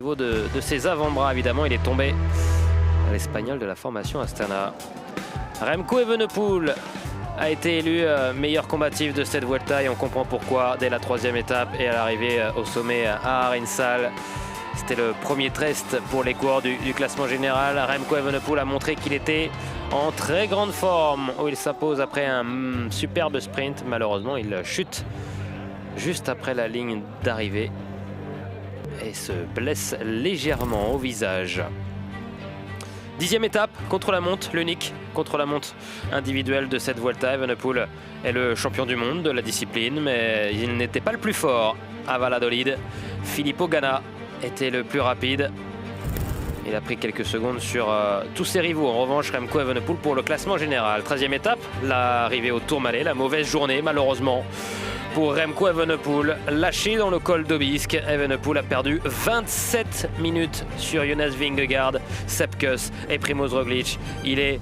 Au niveau de ses avant-bras, évidemment, il est tombé à l'Espagnol de la formation Astana. Remco Evenepoel a été élu meilleur combatif de cette Vuelta et on comprend pourquoi dès la 3e étape et à l'arrivée au sommet à Arinsal. C'était le premier test pour les coureurs du classement général. Remco Evenepoel a montré qu'il était en très grande forme, où il s'impose après un superbe sprint. Malheureusement, il chute juste après la ligne d'arrivée et se blesse légèrement au visage. 10e étape, contre-la-montre, l'unique contre-la-montre individuelle de cette Vuelta. Evenepoel est le champion du monde de la discipline, mais il n'était pas le plus fort à Valladolid. Filippo Ganna était le plus rapide. Il a pris quelques secondes sur tous ses rivaux. En revanche, Remco Evenepoel pour le classement général. 13e étape, l'arrivée au Tourmalet, la mauvaise journée malheureusement pour Remco Evenepoel. Lâché dans le col d'Aubisque, Evenepoel a perdu 27 minutes sur Jonas Vingegaard, Sepp Kuss et Primož Roglič. Il est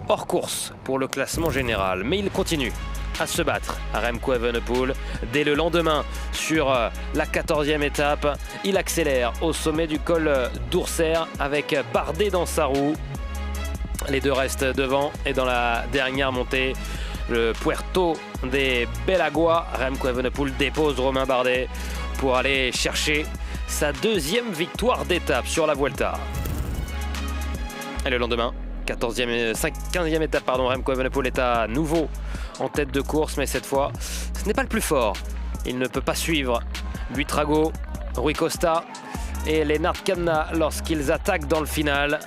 hors course pour le classement général, mais il continue à se battre à Remco Evenepoel. Dès le lendemain, sur la 14e étape, il accélère au sommet du col d'Ourser avec Bardet dans sa roue. Les deux restent devant et dans la dernière montée, le Puerto de Belagua, Remco Evenepoel dépose Romain Bardet pour aller chercher sa 2e victoire d'étape sur la Vuelta. Et le lendemain, 15e étape, Remco Evenepoel est à nouveau en tête de course, mais cette fois, ce n'est pas le plus fort. Il ne peut pas suivre Buitrago, Rui Costa et Lennart Kämna lorsqu'ils attaquent dans le final.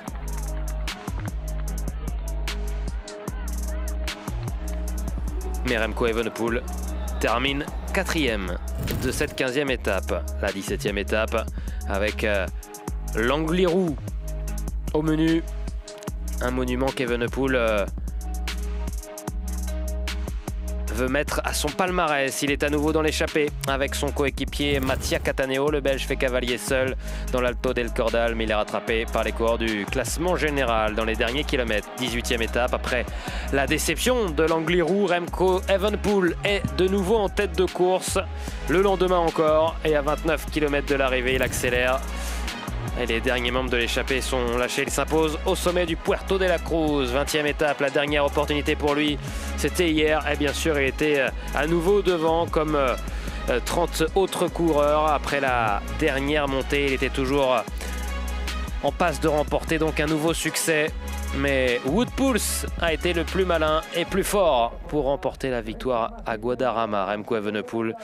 Mais Remco Evenepoel termine 4e de cette 15e étape. La 17e étape avec l'Angliru au menu. Un monument qu'Evenepoel veut mettre à son palmarès. Il est à nouveau dans l'échappée avec son coéquipier Mattia Cattaneo. Le Belge fait cavalier seul dans l'Alto del Cordal, mais il est rattrapé par les coureurs du classement général dans les derniers kilomètres. 18e étape, après la déception de l'Angliru, Remco Evenepoel est de nouveau en tête de course. Le lendemain encore, et à 29 km de l'arrivée, il accélère. Et les derniers membres de l'échappée sont lâchés. Il s'impose au sommet du Puerto de la Cruz. 20e étape, la dernière opportunité pour lui, c'était hier. Et bien sûr, il était à nouveau devant comme 30 autres coureurs. Après la dernière montée, il était toujours en passe de remporter donc un nouveau succès. Mais Wout Poels a été le plus malin et plus fort pour remporter la victoire à Guadarrama. Remco Evenepoel